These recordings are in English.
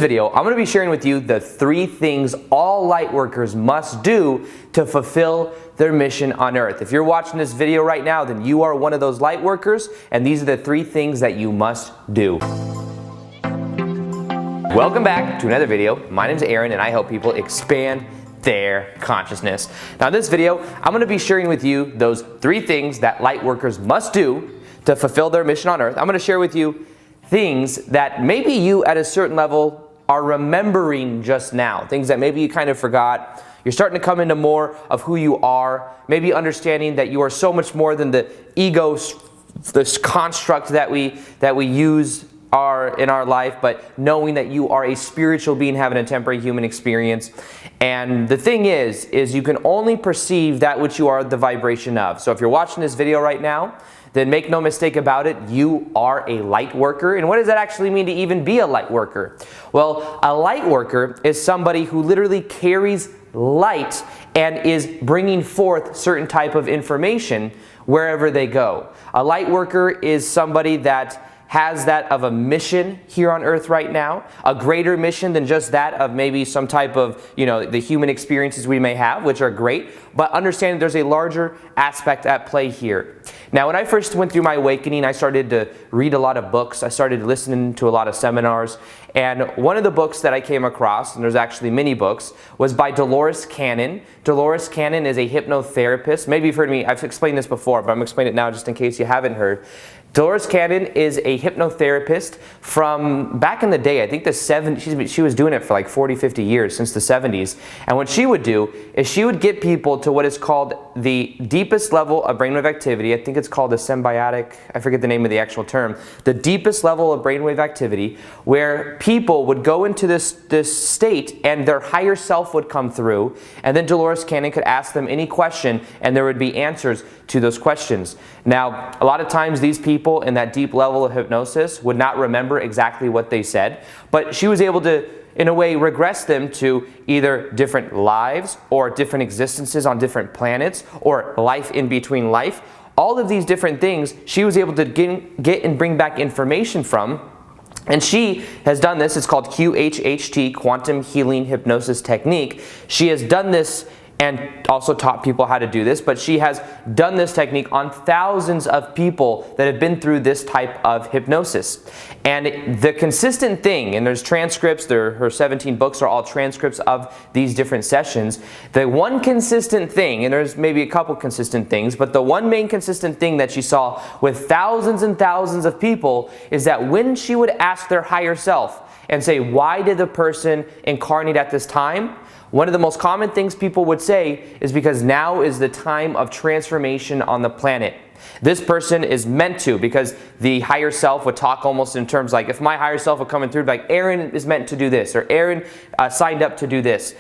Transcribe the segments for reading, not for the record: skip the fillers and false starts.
video, I'm going to be sharing with you the 3 things all light workers must do to fulfill their mission on earth. If you're watching this video right now, then you are one of those light workers, and these are the 3 things that you must do. Welcome back to another video. My name is Aaron, and I help people expand their consciousness. Now in this video, I'm going to be sharing with you those 3 things that light workers must do to fulfill their mission on earth. I'm going to share with you things that maybe you at a certain level are remembering just now, things that maybe you kind of forgot. You're starting to come into more of who you are, maybe understanding that you are so much more than the ego, this construct that we use in our life, but knowing that you are a spiritual being having a temporary human experience. And the thing is you can only perceive that which you are the vibration of. So if you're watching this video right now, then make no mistake about it, you are a light worker. And what does that actually mean to even be a light worker? Well, a light worker is somebody who literally carries light and is bringing forth certain type of information wherever they go. A light worker is somebody that has that of a mission here on earth right now, a greater mission than just that of maybe some type of, the human experiences we may have, which are great, but understanding there's a larger aspect at play here. Now, when I first went through my awakening, I started to read a lot of books. I started listening to a lot of seminars, and one of the books that I came across, and there's actually many books, was by Dolores Cannon. Dolores Cannon is a hypnotherapist. Maybe you've heard me, I've explained this before, but I'm going to explain it now just in case you haven't heard. Dolores Cannon is a hypnotherapist from back in the day, I think the 70s. She was doing it for like 40, 50 years, since the 70s. And what she would do is she would get people to what is called the deepest level of brainwave activity. I think it's called a symbiotic, I forget the name of the actual term. The deepest level of brainwave activity, where people would go into this state and their higher self would come through, and then Dolores Cannon could ask them any question and there would be answers to those questions. Now, a lot of times these people in that deep level of hypnosis would not remember exactly what they said, but she was able to, in a way, regress them to either different lives or different existences on different planets or life in between life. All of these different things she was able to get and bring back information from. And she has done this. It's called QHHT, Quantum Healing Hypnosis Technique. She has done this and also taught people how to do this, but she has done this technique on thousands of people that have been through this type of hypnosis. And the consistent thing, and there's transcripts, her 17 books are all transcripts of these different sessions. The one consistent thing, and there's maybe a couple consistent things, but the one main consistent thing that she saw with thousands and thousands of people is that when she would ask their higher self and say, why did the person incarnate at this time? One of the most common things people would say is because now is the time of transformation on the planet. This person is meant to, because the higher self would talk almost in terms like, if my higher self would come in through, like, Aaron is meant to do this, or Aaron signed up to do this.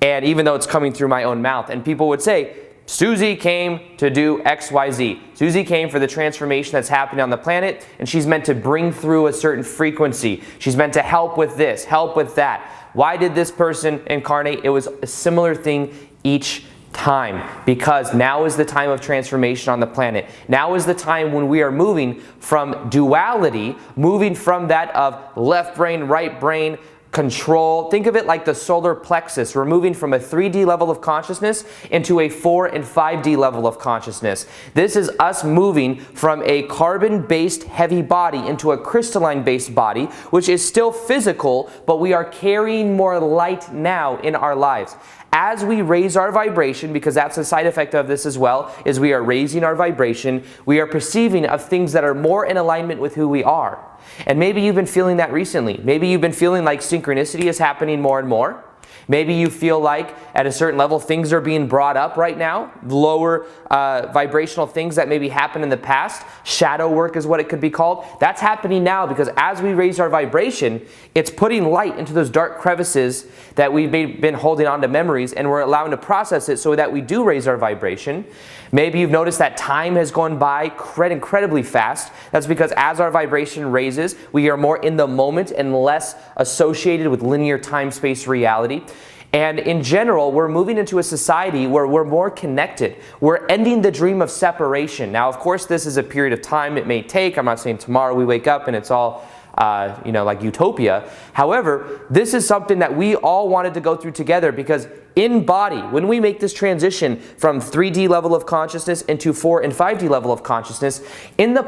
And even though it's coming through my own mouth, and people would say, Susie came to do X, Y, Z. Susie came for the transformation that's happening on the planet, and she's meant to bring through a certain frequency. She's meant to help with this, help with that. Why did this person incarnate? It was a similar thing each time, because now is the time of transformation on the planet. Now is the time when we are moving from duality, moving from that of left brain, right brain, control. Think of it like the solar plexus. We're moving from a 3D level of consciousness into a 4 and 5D level of consciousness. This is us moving from a carbon-based heavy body into a crystalline-based body, which is still physical, but we are carrying more light now in our lives. As we raise our vibration, because that's a side effect of this as well, is we are raising our vibration, we are perceiving of things that are more in alignment with who we are. And maybe you've been feeling that recently. Maybe you've been feeling like synchronicity is happening more and more. Maybe you feel like at a certain level things are being brought up right now, lower vibrational things that maybe happened in the past. Shadow work is what it could be called. That's happening now because as we raise our vibration, it's putting light into those dark crevices that we've been holding on to memories, and we're allowing to process it so that we do raise our vibration. Maybe you've noticed that time has gone by incredibly fast. That's because as our vibration raises, we are more in the moment and less associated with linear time-space reality. And in general, we're moving into a society where we're more connected. We're ending the dream of separation. Now, of course, this is a period of time it may take. I'm not saying tomorrow we wake up and it's all like utopia. However, this is something that we all wanted to go through together, because in body, when we make this transition from 3D level of consciousness into 4 and 5D level of consciousness, in the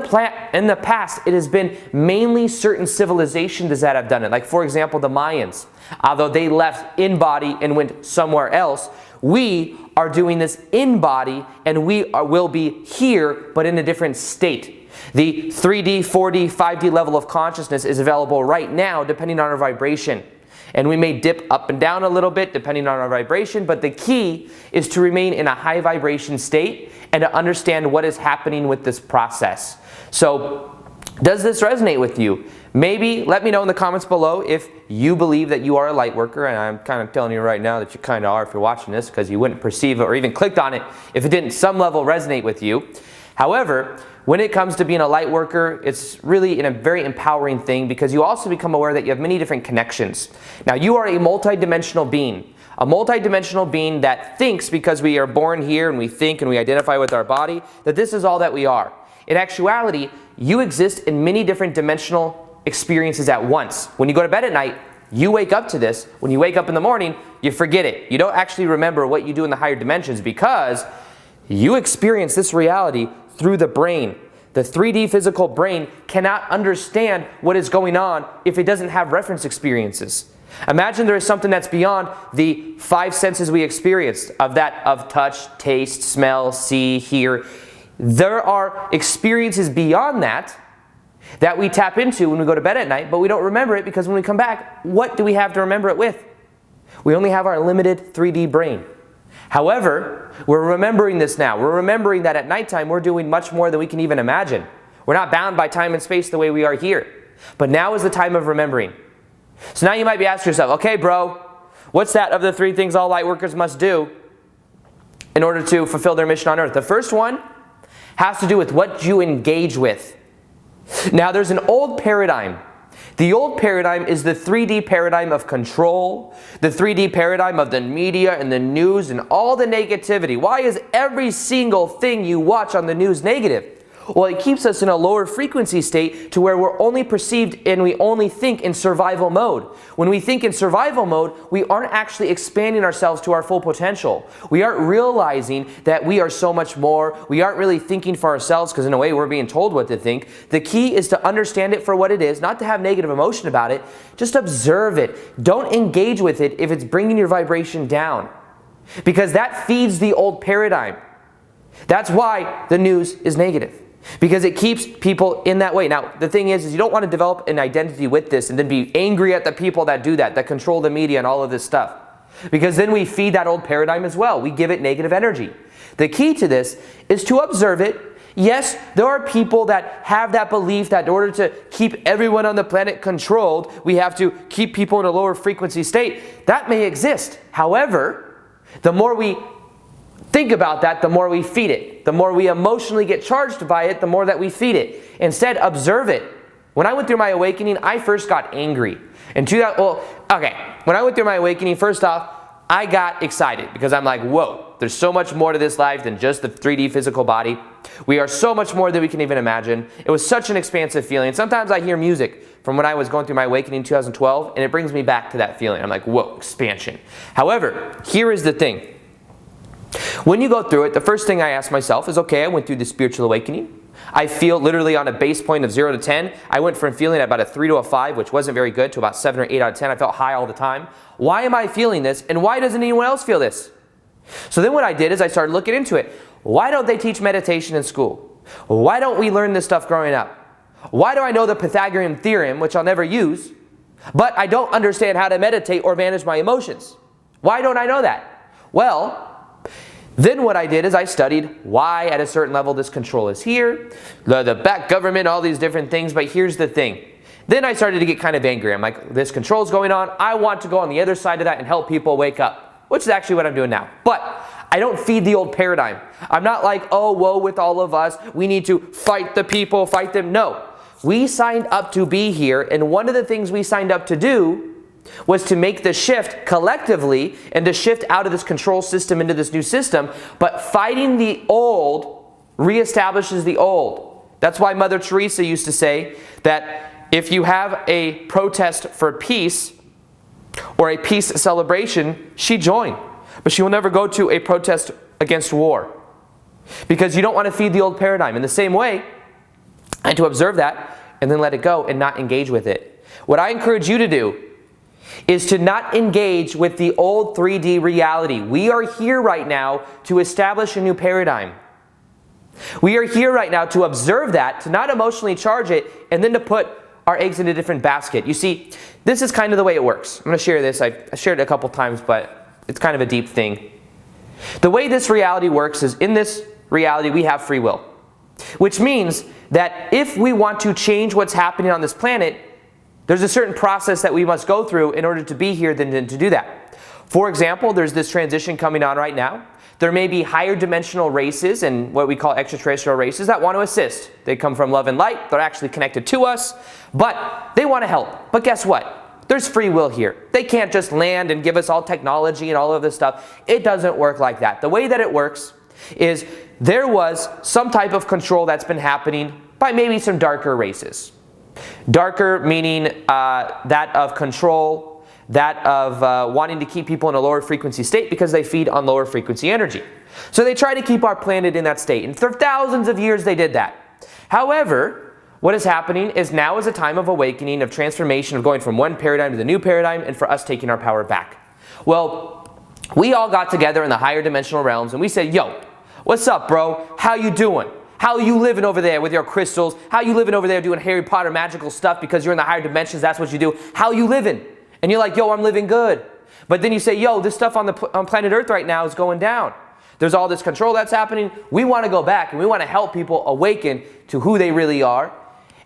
past, it has been mainly certain civilizations that have done it. Like, for example, the Mayans. Although they left in body and went somewhere else, we are doing this in body, and will be here, but in a different state. The 3D, 4D, 5D level of consciousness is available right now depending on our vibration. And we may dip up and down a little bit depending on our vibration, but the key is to remain in a high vibration state and to understand what is happening with this process. So, does this resonate with you? Maybe let me know in the comments below if you believe that you are a light worker, and I'm kind of telling you right now that you kind of are if you're watching this, because you wouldn't perceive it or even clicked on it if it didn't some level resonate with you. However, when it comes to being a light worker, it's really a very empowering thing, because you also become aware that you have many different connections. Now, you are a multidimensional being. A multidimensional being that thinks, because we are born here and we think and we identify with our body, that this is all that we are. In actuality, you exist in many different dimensional experiences at once. When you go to bed at night, you wake up to this. When you wake up in the morning, you forget it. You don't actually remember what you do in the higher dimensions, because you experience this reality through the brain. The 3D physical brain cannot understand what is going on if it doesn't have reference experiences. Imagine there is something that's beyond the 5 senses we experience, of touch, taste, smell, see, hear. There are experiences beyond that we tap into when we go to bed at night, but we don't remember it, because when we come back, what do we have to remember it with? We only have our limited 3D brain. However, we're remembering this now. We're remembering that at nighttime we're doing much more than we can even imagine. We're not bound by time and space the way we are here. But now is the time of remembering. So now you might be asking yourself, okay bro, what's that of the 3 things all light workers must do in order to fulfill their mission on earth? The first one has to do with what you engage with. Now, there's an old paradigm. The old paradigm is the 3D paradigm of control, the 3D paradigm of the media and the news and all the negativity. Why is every single thing you watch on the news negative? Well, it keeps us in a lower frequency state to where we're only perceived and we only think in survival mode. When we think in survival mode, we aren't actually expanding ourselves to our full potential. We aren't realizing that we are so much more. We aren't really thinking for ourselves, because in a way we're being told what to think. The key is to understand it for what it is, not to have negative emotion about it. Just observe it. Don't engage with it if it's bringing your vibration down, because that feeds the old paradigm. That's why the news is negative, because it keeps people in that way. Now, the thing is you don't want to develop an identity with this and then be angry at the people that do that control the media and all of this stuff, because then we feed that old paradigm as well. We give it negative energy. The key to this is to observe it. Yes, there are people that have that belief that in order to keep everyone on the planet controlled, we have to keep people in a lower frequency state. That may exist. However, the more we think about that, the more we feed it. The more we emotionally get charged by it, the more that we feed it. Instead, observe it. When I went through my awakening, I first got angry. When I went through my awakening, first off, I got excited, because I'm like, whoa, there's so much more to this life than just the 3D physical body. We are so much more than we can even imagine. It was such an expansive feeling. Sometimes I hear music from when I was going through my awakening in 2012, and it brings me back to that feeling. I'm like, whoa, expansion. However, here is the thing. When you go through it, the first thing I ask myself is, okay, I went through the spiritual awakening. I feel literally on a base point of 0 to 10. I went from feeling about a 3 to a 5, which wasn't very good, to about 7 or 8 out of 10. I felt high all the time. Why am I feeling this, and why doesn't anyone else feel this? So then what I did is I started looking into it. Why don't they teach meditation in school? Why don't we learn this stuff growing up? Why do I know the Pythagorean theorem, which I'll never use, but I don't understand how to meditate or manage my emotions? Why don't I know that? Well, then what I did is I studied why at a certain level this control is here, the back government, all these different things, but here's the thing. Then I started to get kind of angry. I'm like, this control is going on. I want to go on the other side of that and help people wake up, which is actually what I'm doing now. But I don't feed the old paradigm. I'm not like, oh, woe with all of us. We need to fight the people, fight them. No, we signed up to be here, and one of the things we signed up to do was to make the shift collectively and to shift out of this control system into this new system. But fighting the old reestablishes the old. That's why Mother Teresa used to say that if you have a protest for peace or a peace celebration, she join. But she will never go to a protest against war, because you don't want to feed the old paradigm. In the same way, and to observe that and then let it go and not engage with it. What I encourage you to do is to not engage with the old 3D reality. We are here right now to establish a new paradigm. We are here right now to observe that, to not emotionally charge it, and then to put our eggs in a different basket. You see, this is kind of the way it works. I'm going to share this. I shared it a couple times, but it's kind of a deep thing. The way this reality works is, in this reality we have free will, which means that if we want to change what's happening on this planet, there's a certain process that we must go through in order to be here than to do that. For example, there's this transition coming on right now. There may be higher dimensional races and what we call extraterrestrial races that want to assist. They come from love and light. They're actually connected to us, but they want to help. But guess what? There's free will here. They can't just land and give us all technology and all of this stuff. It doesn't work like that. The way that it works is there was some type of control that's been happening by maybe some darker races. Darker meaning that of control, that of wanting to keep people in a lower frequency state because they feed on lower frequency energy. So they try to keep our planet in that state, and for thousands of years they did that. However, what is happening is now is a time of awakening, of transformation, of going from one paradigm to the new paradigm, and for us taking our power back. Well, we all got together in the higher dimensional realms and we said, yo, what's up, bro? How you doing? How are you living over there with your crystals? How are you living over there doing Harry Potter magical stuff because you're in the higher dimensions, that's what you do? How are you living? And you're like, yo, I'm living good. But then you say, yo, this stuff on planet Earth right now is going down. There's all this control that's happening. We want to go back and we want to help people awaken to who they really are.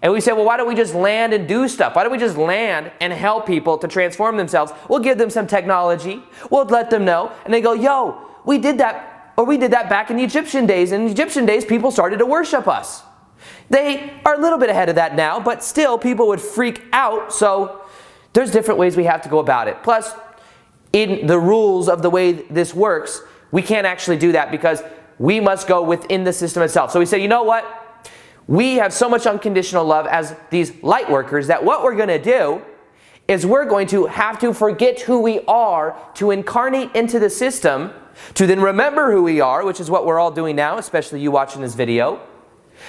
And we say, well, why don't we just land and do stuff? Why don't we just land and help people to transform themselves? We'll give them some technology. We'll let them know. And they go, yo, we did that. Or we did that back in the Egyptian days. In the Egyptian days, people started to worship us. They are a little bit ahead of that now, but still people would freak out. So there's different ways we have to go about it. Plus, in the rules of the way this works, we can't actually do that because we must go within the system itself. So we say, you know what? We have so much unconditional love as these light workers that what we're going to do is we're going to have to forget who we are to incarnate into the system, to then remember who we are, which is what we're all doing now, especially you watching this video,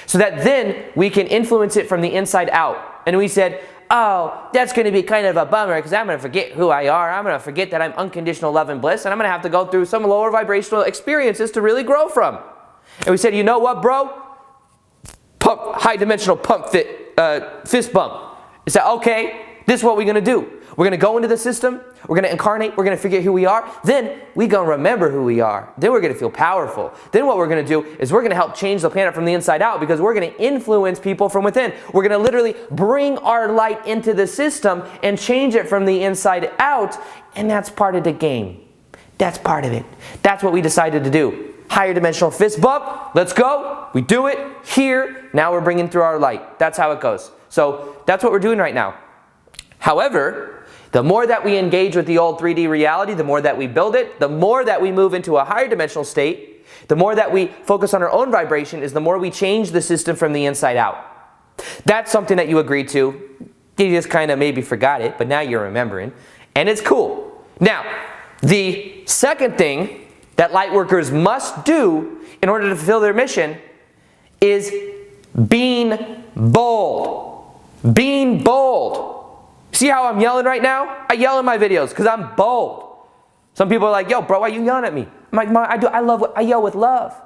so that then we can influence it from the inside out. And we said, oh, that's going to be kind of a bummer because I'm going to forget who I are. I'm going to forget that I'm unconditional love and bliss, and I'm going to have to go through some lower vibrational experiences to really grow from. And we said, you know what, bro? High dimensional fist bump. Is that okay? This is what we're going to do. We're going to go into the system. We're going to incarnate. We're going to figure out who we are. Then we're going to remember who we are. Then we're going to feel powerful. Then what we're going to do is we're going to help change the planet from the inside out because we're going to influence people from within. We're going to literally bring our light into the system and change it from the inside out. And that's part of the game. That's part of it. That's what we decided to do. Higher dimensional fist bump. Let's go. We do it here. Now we're bringing through our light. That's how it goes. So that's what we're doing right now. However, the more that we engage with the old 3D reality, the more that we build it, the more that we move into a higher dimensional state, the more that we focus on our own vibration, is the more we change the system from the inside out. That's something that you agreed to. You just kind of maybe forgot it, but now you're remembering. And it's cool. Now, the second thing that lightworkers must do in order to fulfill their mission is being bold. Being bold. See how I'm yelling right now? I yell in my videos because I'm bold. Some people are like, yo, bro, why are you yelling at me? I'm like, I yell with love.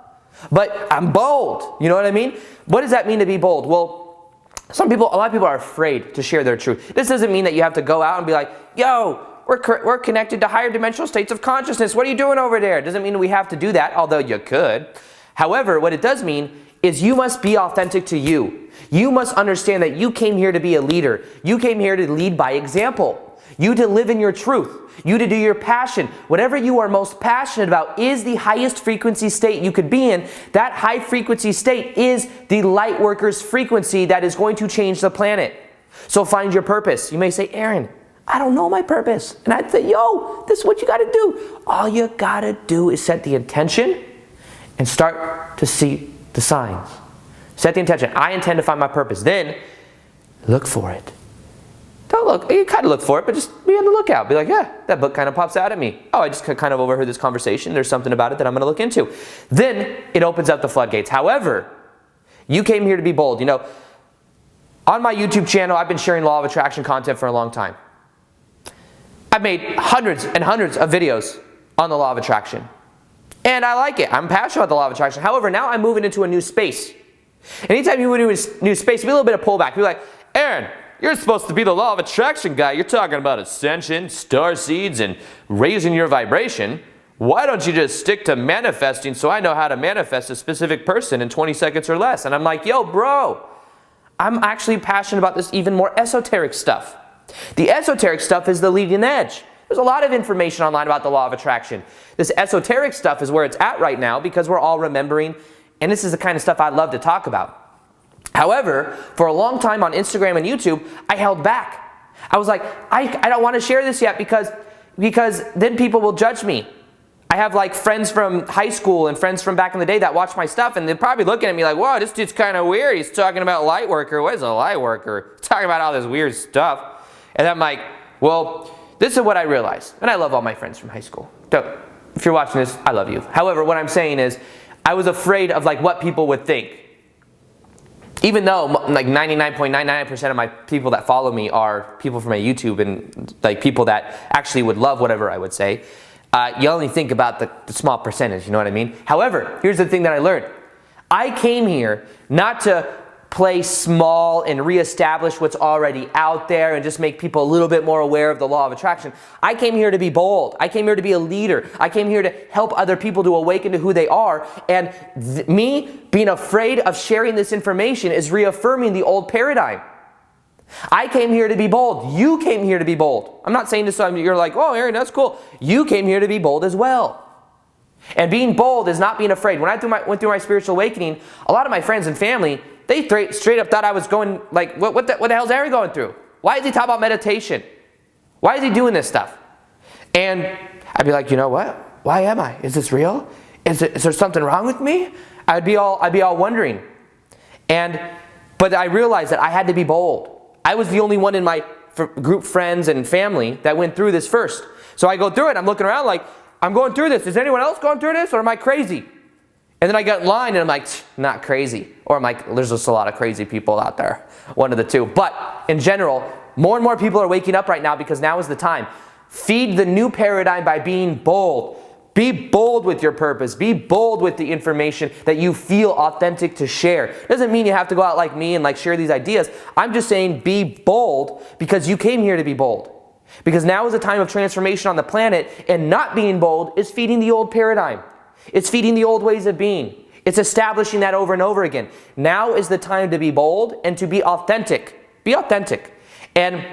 But I'm bold. You know what I mean? What does that mean to be bold? Well, a lot of people are afraid to share their truth. This doesn't mean that you have to go out and be like, yo, we're connected to higher dimensional states of consciousness. What are you doing over there? It doesn't mean we have to do that, although you could. However, what it does mean is you must be authentic to you. You must understand that you came here to be a leader. You came here to lead by example. You to live in your truth. You to do your passion. Whatever you are most passionate about is the highest frequency state you could be in. That high frequency state is the light worker's frequency that is going to change the planet. So find your purpose. You may say, Aaron, I don't know my purpose. And I'd say, yo, this is what you got to do. All you got to do is set the intention and start to see the signs. Set the intention. I intend to find my purpose. Then look for it. look, you kind of look for it, but just be on the lookout. Be like, yeah, that book kind of pops out at me. Oh, I just kind of overheard this conversation. There's something about it that I'm going to look into. Then it opens up the floodgates. However, you came here to be bold. You know, on my YouTube channel, I've been sharing law of attraction content for a long time. I've made hundreds and hundreds of videos on the law of attraction. And I like it. I'm passionate about the law of attraction. However, now I'm moving into a new space. Anytime you move into a new space, be a little bit of pullback. Be like, Aaron, you're supposed to be the law of attraction guy. You're talking about ascension, star seeds, and raising your vibration. Why don't you just stick to manifesting so I know how to manifest a specific person in 20 seconds or less? And I'm like, yo, bro, I'm actually passionate about this even more esoteric stuff. The esoteric stuff is the leading edge. There's a lot of information online about the law of attraction. This esoteric stuff is where it's at right now because we're all remembering, and this is the kind of stuff I'd love to talk about. However, for a long time on Instagram and YouTube, I held back. I was like, I don't want to share this yet because then people will judge me. I have like friends from high school and friends from back in the day that watch my stuff, and they're probably looking at me like, whoa, this dude's kind of weird. He's talking about light worker. What is a light worker? He's talking about all this weird stuff. And I'm like, well, this is what I realized. And I love all my friends from high school. So if you're watching this, I love you. However, what I'm saying is I was afraid of like what people would think. Even though like 99.99% of my people that follow me are people from my YouTube and like people that actually would love whatever I would say, you only think about the small percentage, you know what I mean? However, here's the thing that I learned. I came here not to play small and reestablish what's already out there and just make people a little bit more aware of the law of attraction. I came here to be bold. I came here to be a leader. I came here to help other people to awaken to who they are. And me being afraid of sharing this information is reaffirming the old paradigm. I came here to be bold. You came here to be bold. I'm not saying this so you're like, oh, Aaron, that's cool. You came here to be bold as well. And being bold is not being afraid. When I went through my spiritual awakening, a lot of my friends and family, they straight up thought I was going, like, what the hell's Aaron going through? Why is he talking about meditation? Why is he doing this stuff? And I'd be like, you know what? Why am I? Is this real? Is there something wrong with me? I'd be all wondering. But I realized that I had to be bold. I was the only one in my group friends and family that went through this first. So I go through it, I'm looking around like, I'm going through this. Is anyone else going through this, or am I crazy? And then I got in line and I'm like, not crazy. Or I'm like, there's just a lot of crazy people out there. One of the two. But in general, more and more people are waking up right now because now is the time. Feed the new paradigm by being bold. Be bold with your purpose. Be bold with the information that you feel authentic to share. Doesn't mean you have to go out like me and like share these ideas. I'm just saying be bold because you came here to be bold. Because now is a time of transformation on the planet, and not being bold is feeding the old paradigm. It's feeding the old ways of being. It's establishing that over and over again. Now is the time to be bold and to be authentic. Be authentic. And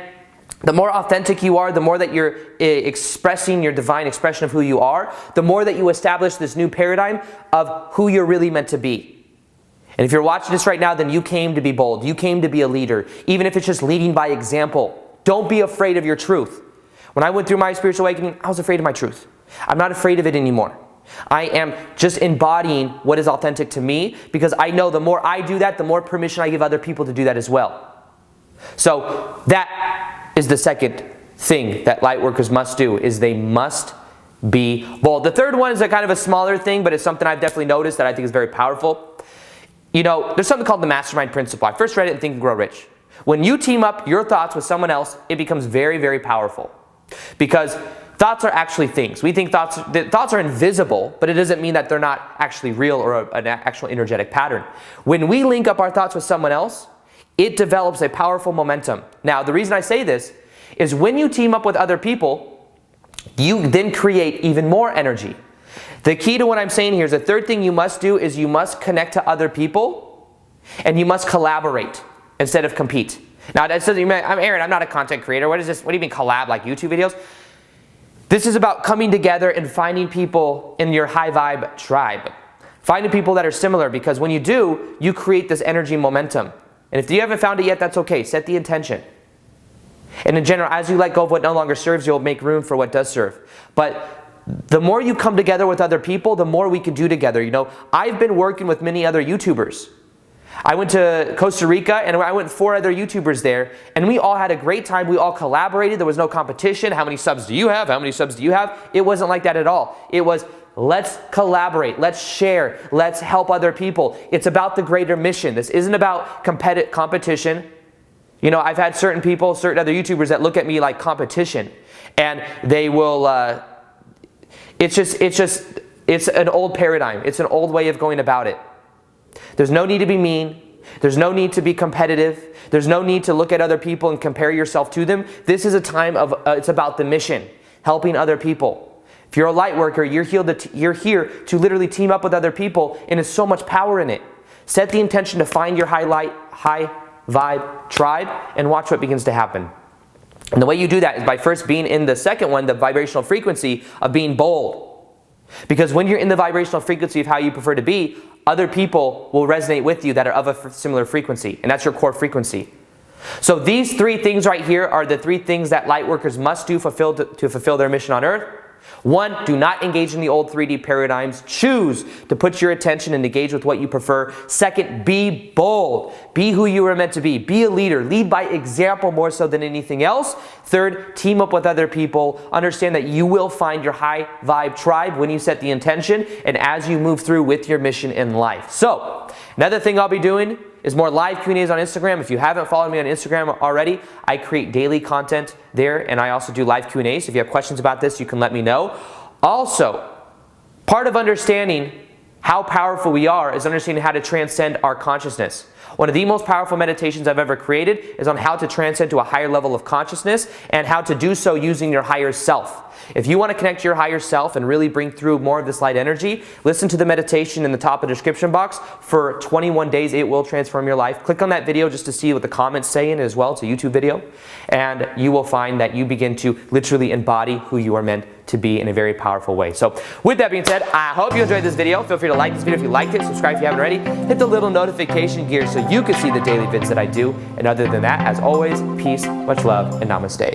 the more authentic you are, the more that you're expressing your divine expression of who you are, the more that you establish this new paradigm of who you're really meant to be. And if you're watching this right now, then you came to be bold. You came to be a leader, even if it's just leading by example. Don't be afraid of your truth. When I went through my spiritual awakening, I was afraid of my truth. I'm not afraid of it anymore. I am just embodying what is authentic to me, because I know the more I do that, the more permission I give other people to do that as well. So that is the second thing that light workers must do, is they must be bold. The third one is a kind of a smaller thing, but it's something I've definitely noticed that I think is very powerful. You know, there's something called the mastermind principle. I first read it in Think and Grow Rich. When you team up your thoughts with someone else, it becomes very, very powerful. Because thoughts are actually things. We think thoughts are invisible, but it doesn't mean that they're not actually real or an actual energetic pattern. When we link up our thoughts with someone else, it develops a powerful momentum. Now, the reason I say this is when you team up with other people, you then create even more energy. The key to what I'm saying here is the third thing you must do is you must connect to other people and you must collaborate instead of compete. Now, that says, I'm Aaron, I'm not a content creator. What is this? What do you mean collab, like YouTube videos? This is about coming together and finding people in your high vibe tribe. Finding people that are similar, because when you do, you create this energy momentum. And if you haven't found it yet, that's okay. Set the intention. And in general, as you let go of what no longer serves, you'll make room for what does serve. But the more you come together with other people, the more we can do together. You know, I've been working with many other YouTubers. I went to Costa Rica and I went with 4 other YouTubers there, and we all had a great time. We all collaborated. There was no competition. How many subs do you have? How many subs do you have? It wasn't like that at all. It was, let's collaborate, let's share, let's help other people. It's about the greater mission. This isn't about competition. You know, I've had certain people, certain other YouTubers that look at me like competition, and they will, it's an old paradigm. It's an old way of going about it. There's no need to be mean. There's no need to be competitive. There's no need to look at other people and compare yourself to them. This is a time of, it's about the mission, helping other people. If you're a light worker, you're here to literally team up with other people, and there's so much power in it. Set the intention to find your high vibe tribe, and watch what begins to happen. And the way you do that is by first being in the second one, the vibrational frequency of being bold. Because when you're in the vibrational frequency of how you prefer to be, other people will resonate with you that are of a similar frequency, and that's your core frequency. So these 3 things right here are the 3 things that light workers must do to fulfill their mission on earth. 1, do not engage in the old 3D paradigms. Choose to put your attention and engage with what you prefer. 2nd, be bold. Be who you were meant to be. Be a leader. Lead by example more so than anything else. 3rd, team up with other people. Understand that you will find your high vibe tribe when you set the intention and as you move through with your mission in life. So, another thing I'll be doing is more live Q&As on Instagram. If you haven't followed me on Instagram already, I create daily content there, and I also do live Q&As. If you have questions about this, you can let me know. Also, part of understanding how powerful we are is understanding how to transcend our consciousness. One of the most powerful meditations I've ever created is on how to transcend to a higher level of consciousness and how to do so using your higher self. If you want to connect to your higher self and really bring through more of this light energy, listen to the meditation in the top of the description box. For 21 days, it will transform your life. Click on that video just to see what the comments say in it as well. It's a YouTube video. And you will find that you begin to literally embody who you are meant to be in a very powerful way. So with that being said, I hope you enjoyed this video. Feel free to like this video if you liked it. Subscribe if you haven't already. Hit the little notification gear so you can see the daily vids that I do. And other than that, as always, peace, much love, and namaste.